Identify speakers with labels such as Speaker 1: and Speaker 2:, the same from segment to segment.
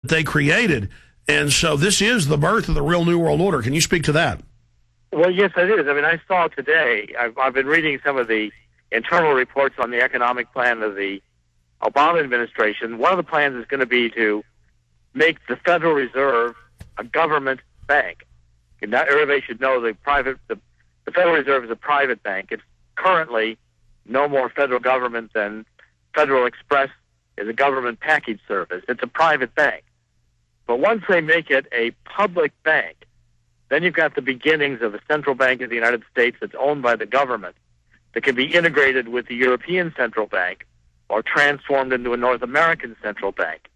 Speaker 1: they created. And so this is the birth of the real New World Order. Can you speak to that?
Speaker 2: Well, yes, it is. I mean, I saw today, I've been reading some of the internal reports on the economic plan of the Obama administration. One of the plans is going to be to make the Federal Reserve a government bank. And now everybody should know the Federal Reserve is a private bank. It's currently no more federal government than Federal Express is a government package service. It's a private bank. But once they make it a public bank, then you've got the beginnings of a central bank of the United States that's owned by the government that can be integrated with the European Central Bank or transformed into a North American central bank.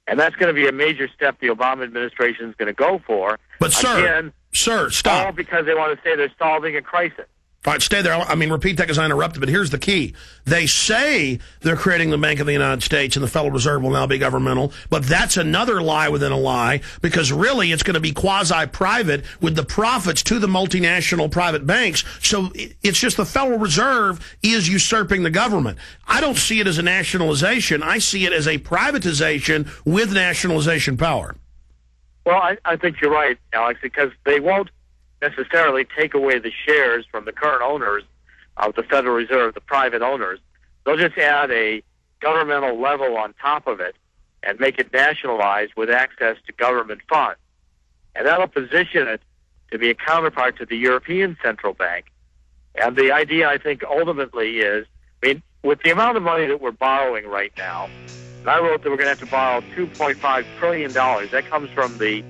Speaker 2: And that's going to be a major step the Obama administration is going to go for.
Speaker 1: But, sir, stop.
Speaker 2: All because they want to say they're solving a crisis.
Speaker 1: All right, stay there. I mean, repeat that because I interrupted, but here's the key. They say they're creating the Bank of the United States and the Federal Reserve will now be governmental, but that's another lie within a lie because really it's going to be quasi-private with the profits to the multinational private banks. So it's just the Federal Reserve is usurping the government. I don't see it as a nationalization. I see it as a privatization with nationalization power.
Speaker 2: Well, I think you're right, Alex, because they won't necessarily take away the shares from the current owners of the Federal Reserve, the private owners. They'll just add a governmental level on top of it and make it nationalized with access to government funds. And that'll position it to be a counterpart to the European Central Bank. And the idea, I think, ultimately is, I mean, with the amount of money that we're borrowing right now, and I wrote that we're going to have to borrow $2.5 trillion. That comes from the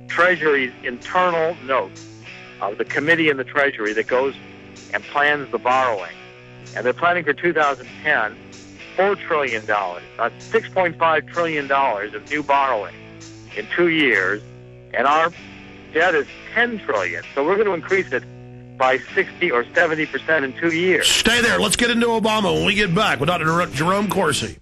Speaker 2: Treasury's internal notes of the committee in the Treasury that goes and plans the borrowing. And they're planning for 2010, $4 trillion. That's $6.5 trillion of new borrowing in 2 years. And our debt is $10 trillion. So we're going to increase it by 60 or 70% in 2 years.
Speaker 1: Stay there. Let's get into Obama when we get back with Dr. Jerome Corsi.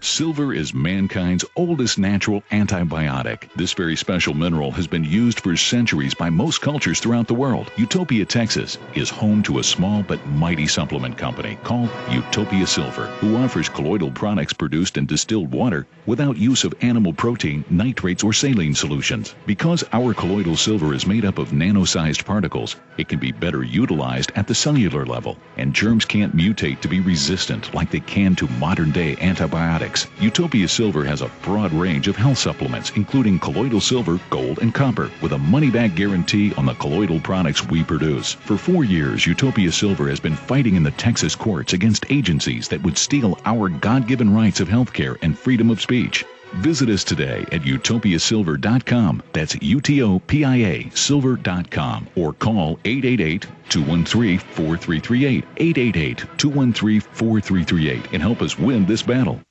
Speaker 3: Silver is mankind's oldest natural antibiotic. This very special mineral has been used for centuries by most cultures throughout the world. Utopia, Texas is home to a small but mighty supplement company called Utopia Silver, who offers colloidal products produced in distilled water without use of animal protein, nitrates, or saline solutions. Because our colloidal silver is made up of nano-sized particles, it can be better utilized at the cellular level, and germs can't mutate to be resistant like they can to modern-day antibiotics. Utopia Silver has a broad range of health supplements, including colloidal silver, gold, and copper, with a money-back guarantee on the colloidal products we produce. For 4 years, Utopia Silver has been fighting in the Texas courts against agencies that would steal our God-given rights of health care and freedom of speech. Visit us today at utopiasilver.com. That's UTOPIA silver.com, or call 888-213-4338, 888-213-4338, and help us win this battle.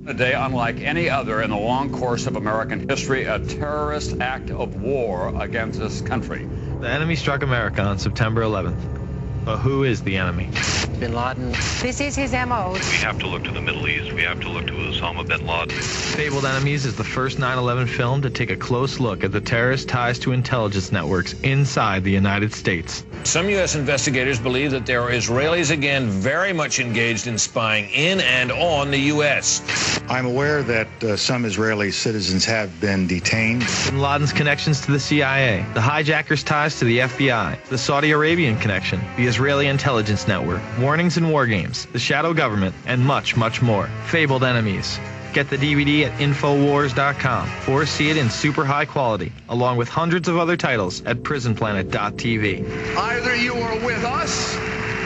Speaker 4: A day unlike any other in the long course of American history, a terrorist act of war against this country.
Speaker 5: The enemy struck America on September 11th. But who is the enemy?
Speaker 6: Bin Laden.
Speaker 7: This is his M.O.
Speaker 8: We have to look to the Middle East. We have to look to Osama bin Laden.
Speaker 5: Fabled Enemies is the first 9/11 film to take a close look at the terrorist ties to intelligence networks inside the United States.
Speaker 9: Some U.S. investigators believe that there are Israelis again very much engaged in spying in and on the U.S.
Speaker 10: I'm aware that some Israeli citizens have been detained.
Speaker 5: Bin Laden's connections to the CIA, the hijackers' ties to the FBI, the Saudi Arabian connection, the Israeli intelligence network, warnings and war games, the shadow government, and much, much more. Fabled Enemies. Get the DVD at Infowars.com or see it in super high quality, along with hundreds of other titles at PrisonPlanet.tv.
Speaker 11: Either you are with us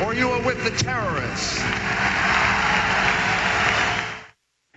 Speaker 11: or you are with the terrorists.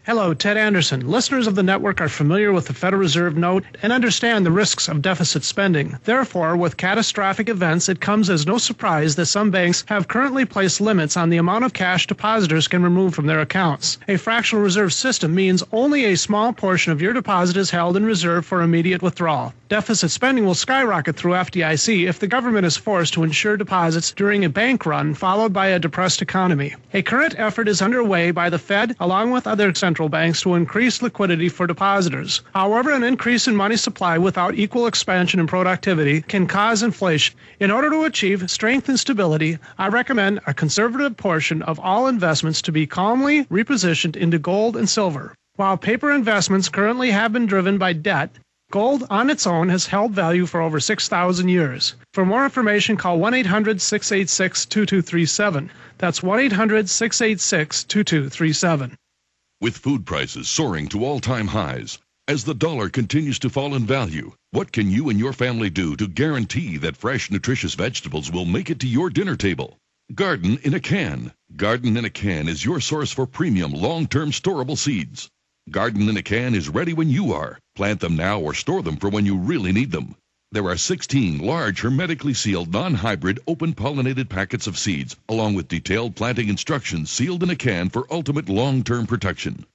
Speaker 12: Hello, Ted Anderson. Listeners of the network are familiar with the Federal Reserve note and understand the risks of deficit spending. Therefore, with catastrophic events, it comes as no surprise that some banks have currently placed limits on the amount of cash depositors can remove from their accounts. A fractional reserve system means only a small portion of your deposit is held in reserve for immediate withdrawal. Deficit spending will skyrocket through FDIC if the government is forced to insure deposits during a bank run followed by a depressed economy. A current effort is underway by the Fed along with other central banks to increase liquidity for depositors. However, an increase in money supply without equal expansion and productivity can cause inflation. In order to achieve strength and stability, I recommend a conservative portion of all investments to be calmly repositioned into gold and silver. While paper investments currently have been driven by debt, gold on its own has held value for over 6,000 years. For more information, call 1-800-686-2237. That's 1-800-686-2237.
Speaker 6: With food prices soaring to all-time highs, as the dollar continues to fall in value, what can you and your family do to guarantee that fresh, nutritious vegetables will make it to your dinner table? Garden in a Can. Garden in a Can is your source for premium, long-term storable seeds. Garden in a Can is ready when you are. Plant them now or store them for when you really need them. There are 16 large, hermetically sealed, non-hybrid, open-pollinated packets of seeds, along with detailed planting instructions sealed in a can for ultimate long-term protection.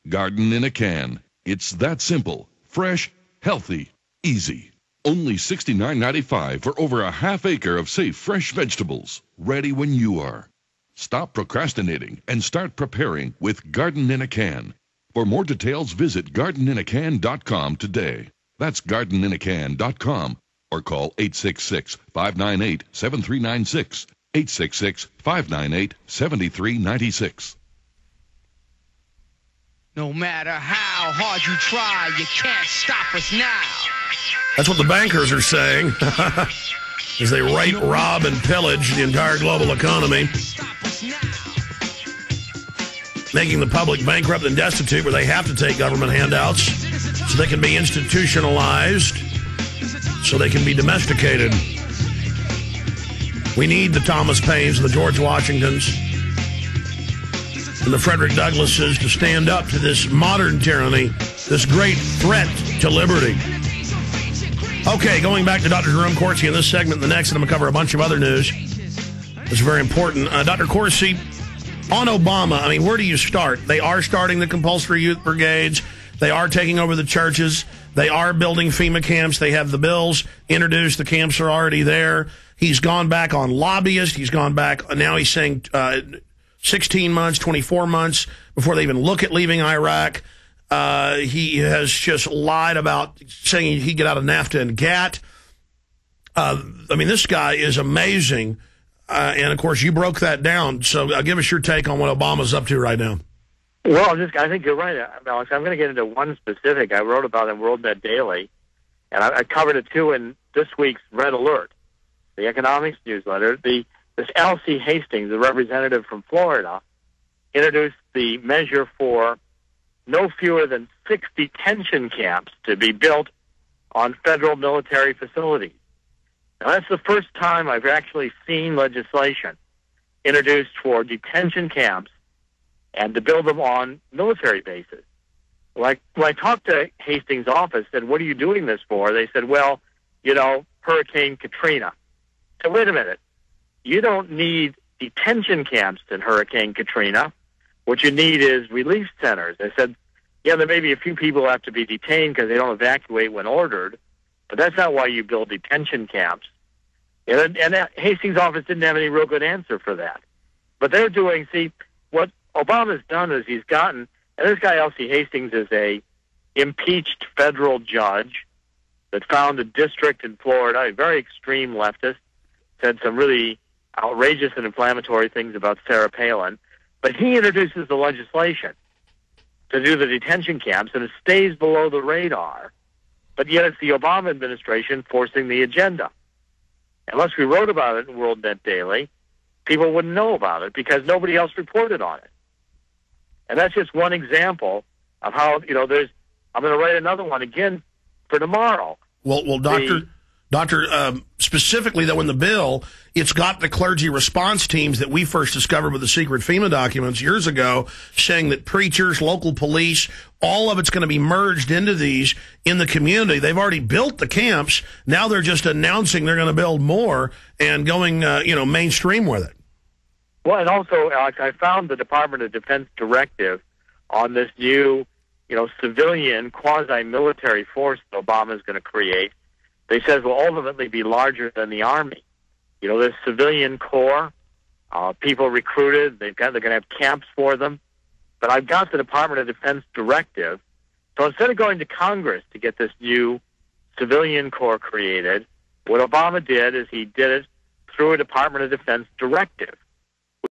Speaker 6: Garden in a Can. It's that simple, fresh, healthy, easy. Only $69.95 for over a half acre of safe, fresh vegetables, ready when you are. Stop procrastinating and start preparing with Garden in a Can. For more details, visit gardeninacan.com today. That's gardeninacan.com or call 866-598-7396, 866-598-7396.
Speaker 11: No matter how hard you try, you can't stop us now.
Speaker 1: That's what the bankers are saying as they rape, rob, and pillage the entire global economy, making the public bankrupt and destitute where they have to take government handouts so they can be institutionalized, so they can be domesticated. We need the Thomas Paines and the George Washingtons and the Frederick Douglasses to stand up to this modern tyranny, this great threat to liberty. Okay, going back to Dr. Jerome Corsi in this segment and the next, and I'm going to cover a bunch of other news. It's very important. Dr. Corsi, on Obama, I mean, where do you start? They are starting the compulsory youth brigades. They are taking over the churches. They are building FEMA camps. They have the bills introduced. The camps are already there. He's gone back on lobbyists. He's gone back. Now he's saying 16 months, 24 months before they even look at leaving Iraq. He has just lied about saying he'd get out of NAFTA and GATT. I mean, this guy is amazing. And, of course, you broke that down. So give us your take on what Obama's up to right now.
Speaker 2: Well, I think you're right, Alex. I'm going to get into one specific I wrote about in WorldNet Daily, and I covered it, too, in this week's Red Alert, the economics newsletter. This L.C. Hastings, the representative from Florida, introduced the measure for no fewer than 6 detention camps to be built on federal military facilities. Now, that's the first time I've actually seen legislation introduced for detention camps and to build them on military bases. Like, when I talked to Hastings' office, said, what are you doing this for? They said, well, Hurricane Katrina. I said, wait a minute. You don't need detention camps in Hurricane Katrina. What you need is relief centers. I said, yeah, there may be a few people who have to be detained because they don't evacuate when ordered, but that's not why you build detention camps. And Hastings' office didn't have any real good answer for that. But they're doing, what Obama's done is he's gotten, and this guy L.C. Hastings is a impeached federal judge that found a district in Florida, a very extreme leftist, said some really outrageous and inflammatory things about Sarah Palin. But he introduces the legislation to do the detention camps, and it stays below the radar. But yet it's the Obama administration forcing the agenda. Unless we wrote about it in WorldNet Daily, people wouldn't know about it because nobody else reported on it. And that's just one example of how, I'm going to write another one again for tomorrow.
Speaker 1: Well, Doctor, specifically, though, in the bill, it's got the clergy response teams that we first discovered with the secret FEMA documents years ago, saying that preachers, local police, all of it's going to be merged into these in the community. They've already built the camps. Now they're just announcing they're going to build more and going, mainstream with it.
Speaker 2: Well, and also, Alex, I found the Department of Defense directive on this new, civilian quasi-military force that Obama is going to create. They says will ultimately be larger than the Army. This civilian corps, people recruited, they're going to have camps for them. But I've got the Department of Defense directive. So instead of going to Congress to get this new civilian corps created, what Obama did is he did it through a Department of Defense directive.